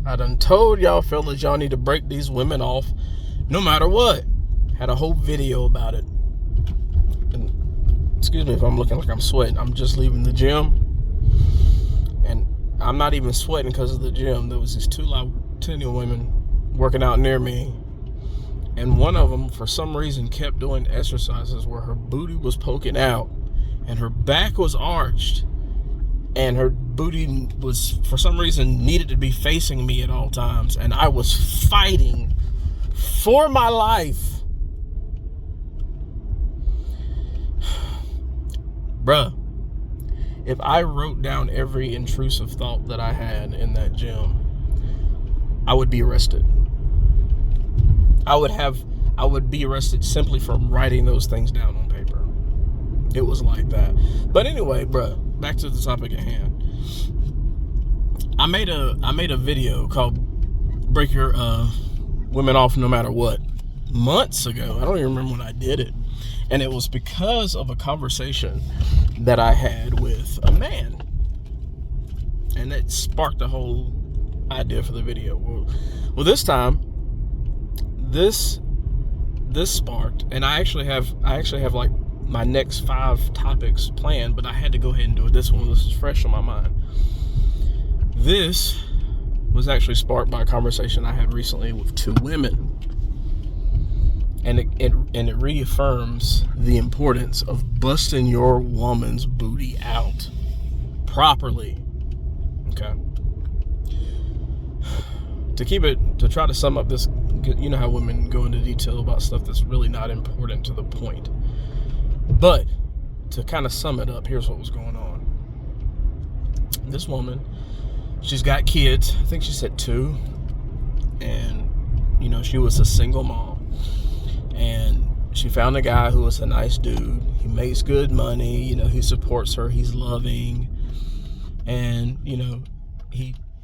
I done told y'all fellas y'all need to break these women off no matter what. Had a whole video about it. And excuse me if I'm looking like I'm sweating. I'm just leaving the gym. And I'm not even sweating because of the gym. There was these two Latino women working out near me. And one of them, for some reason, kept doing exercises where her booty was poking out and her back was arched. And her booty was, for some reason, needed to be facing me at all times. And I was fighting for my life. Bruh, if I wrote down every intrusive thought that I had in that gym, I would be arrested. I would be arrested simply from writing those things down on paper. It was like that. But anyway, bruh, back to the topic at hand. I made a video called Break Your Women Off No Matter What months ago. I don't even remember when I did it. And it was because of a conversation that I had with a man. And it sparked the whole idea for the video. Well, this time, this sparked, and I actually have like my next 5 topics planned, but I had to go ahead and do it. This is fresh on my mind. This was actually sparked by a conversation I had recently with 2 women. And it reaffirms the importance of busting your woman's booty out properly. Okay. To try to sum up this, you know how women go into detail about stuff that's really not important to the point. But to kind of sum it up, here's what was going on. This woman, she's got kids. I think she said 2. And, you know, she was a single mom. And she found a guy who was a nice dude. He makes good money. You know, he supports her. He's loving. And, you know,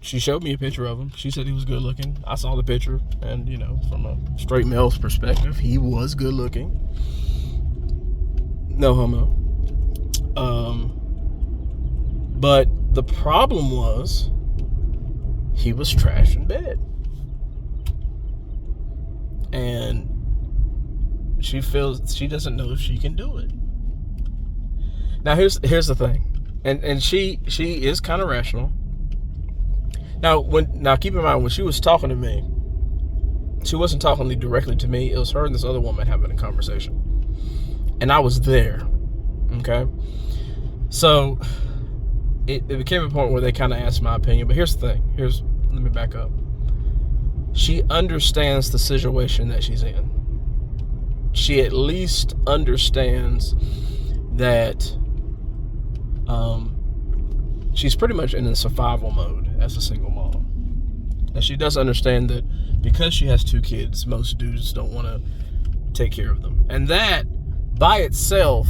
she showed me a picture of him. She said he was good looking. I saw the picture. And, you know, from a straight male's perspective, he was good looking. No homo. But the problem was he was trash in bed. And she feels she doesn't know if she can do it. Now here's the thing, and she is kind of rational. Now keep in mind, when she was talking to me, she wasn't talking directly to me. It was her and this other woman having a conversation, and I was there. Okay, so it became a point where they kind of asked my opinion. But here's the thing. Let me back up. She understands the situation that she's in. She at least understands that she's pretty much in a survival mode as a single mom. And she does understand that because she has 2 kids, most dudes don't want to take care of them. And that by itself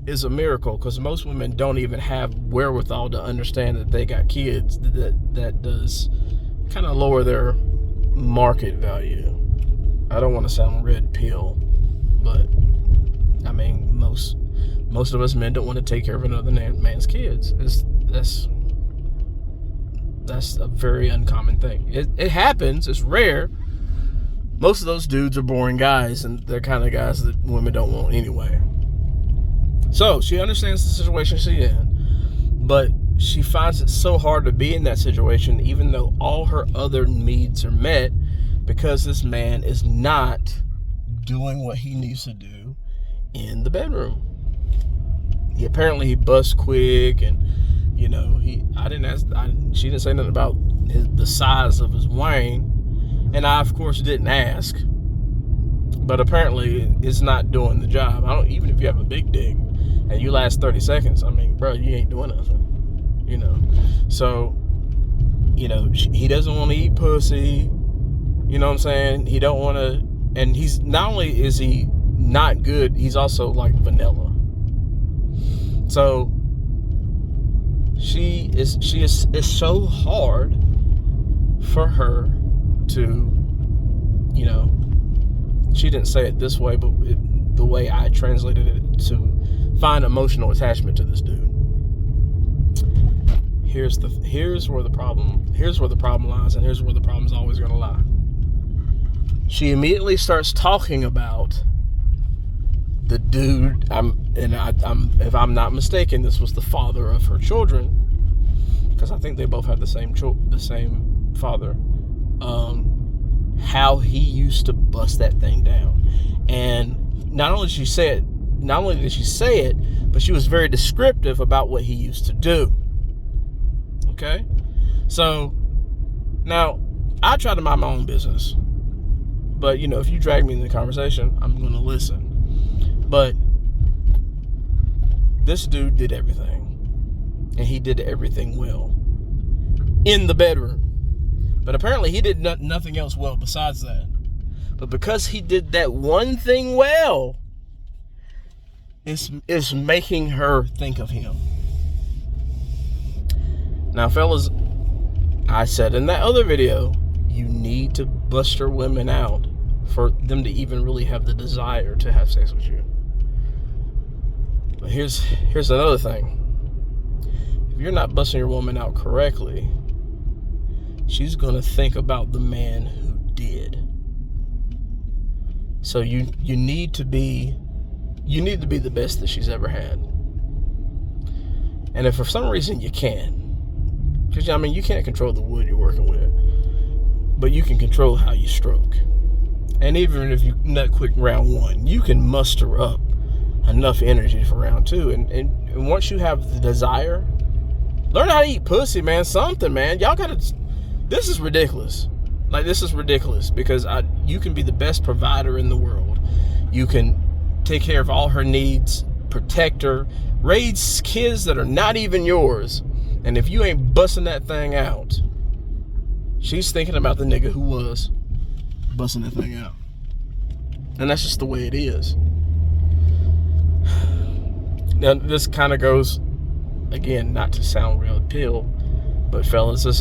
is a miracle, because most women don't even have wherewithal to understand that they got kids. That does kind of lower their market value. I don't want to sound red pill, but I mean, most of us men don't want to take care of another man's kids. That's a very uncommon thing. It happens. It's rare. Most of those dudes are boring guys, and they're kind of guys that women don't want anyway. So she understands the situation she's in, but she finds it so hard to be in that situation, even though all her other needs are met, because this man is not doing what he needs to do in the bedroom. He busts quick, and you know, she didn't say nothing about the size of his wang, and I of course didn't ask. But apparently it's not doing the job. Even if you have a big dick and you last 30 seconds, I mean, bro, you ain't doing nothing, you know. So, you know, he doesn't want to eat pussy. You know what I'm saying? He don't want to, and he's not only is he not good, he's also like vanilla. So it's so hard for her to, you know, she didn't say it this way, but the way I translated it, to find emotional attachment to this dude. here's where the problem lies, and here's where the problem's always going to lie. She immediately starts talking about the dude. If I'm not mistaken, this was the father of her children, because I think they both had the same father. How he used to bust that thing down, and not only did she say it, but she was very descriptive about what he used to do. Okay, so now I try to mind my own business, but if you drag me in the conversation, I'm going to listen. But this dude did everything, and he did everything well in the bedroom. But apparently he did nothing else well besides that. But because he did that one thing well, it's making her think of him. Now, fellas, I said in that other video, you need to bust your women out for them to even really have the desire to have sex with you. But here's another thing. If you're not busting your woman out correctly, she's going to think about the man who did. So you need to be the best that she's ever had. And if for some reason you can't, because you can't control the wood you're working with, but you can control how you stroke. And even if you nut quick round one, you can muster up enough energy for round two. And once you have the desire, learn how to eat pussy, man. Something, man. Y'all gotta. This is ridiculous. This is ridiculous because you can be the best provider in the world. You can take care of all her needs, protect her, raise kids that are not even yours. And if you ain't busting that thing out, she's thinking about the nigga who was busting that thing out. And that's just the way it is. Now, this kind of goes, again, not to sound real appeal, but fellas, this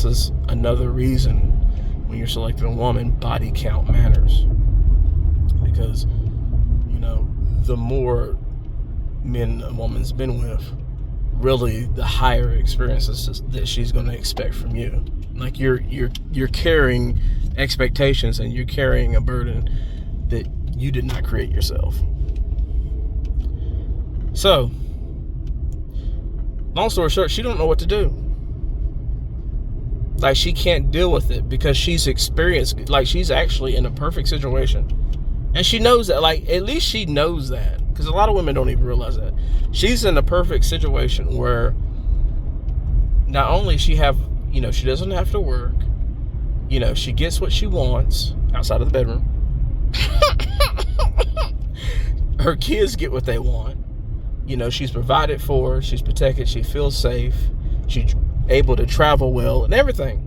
is another reason when you're selecting a woman, body count matters. Because, the more men a woman's been with, really the higher experiences that she's going to expect from you. You're carrying expectations, and you're carrying a burden that you did not create yourself. So, long story short, she don't know what to do. She can't deal with it because she's experienced, she's actually in a perfect situation. And she knows that, at least she knows that. Because a lot of women don't even realize that. She's in a perfect situation where not only she doesn't have to work, she gets what she wants outside of the bedroom. Her kids get what they want. She's provided for, she's protected, she feels safe, she's able to travel well and everything.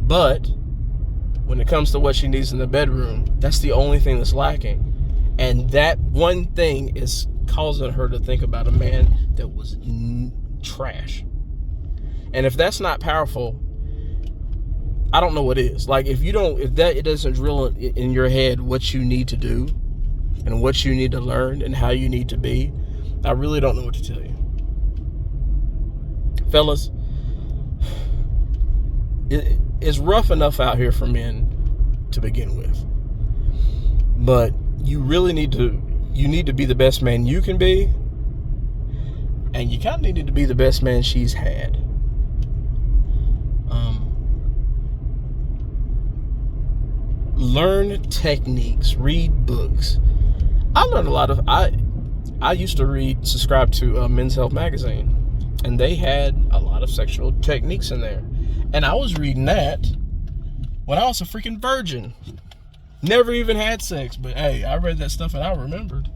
But when it comes to what she needs in the bedroom, that's the only thing that's lacking. And that one thing is causing her to think about a man that was trash. And if that's not powerful, I don't know what is. It doesn't drill in your head what you need to do and what you need to learn and how you need to be, I really don't know what to tell you. Fellas, it's rough enough out here for men to begin with. But you really need to be the best man you can be. And you kind of need to be the best man she's had. Learn techniques, read books. I learned a lot of, I used to subscribe to Men's Health magazine, and they had a lot of sexual techniques in there. And I was reading that when I was a freaking virgin. Never even had sex, but hey, I read that stuff and I remembered.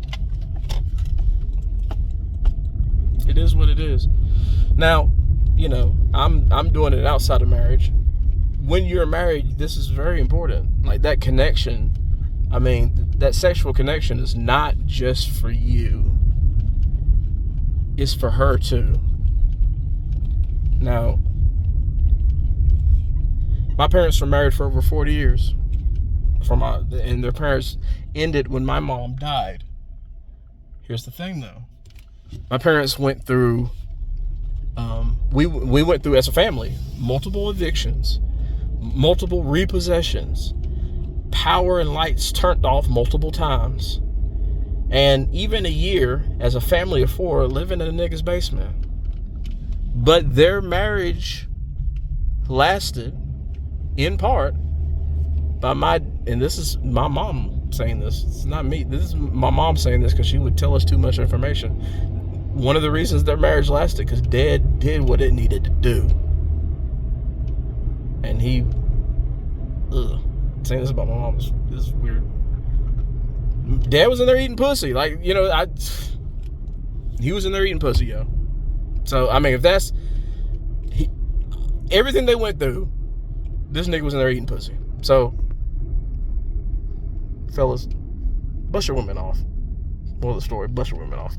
It is what it is. Now, I'm doing it outside of marriage. When you're married, this is very important. That connection, that sexual connection is not just for you. It's for her too. Now, my parents were married for over 40 years. And their parents ended when my mom died. Here's the thing though. My parents went through We went through as a family multiple evictions, multiple repossessions, power and lights turned off multiple times, and even a year as a family of 4 living in a nigga's basement. But their marriage lasted in part by and this is my mom saying this, it's not me, this is my mom saying this because she would tell us too much information. One of the reasons their marriage lasted because Dad did what it needed to do. And he, saying this about my mom is weird. Dad was in there eating pussy. Like, you know, he was in there eating pussy, yo. So, I mean, if that's, everything they went through, this nigga was in there eating pussy. So, fellas, bust your women off. Moral of the story, bust your women off.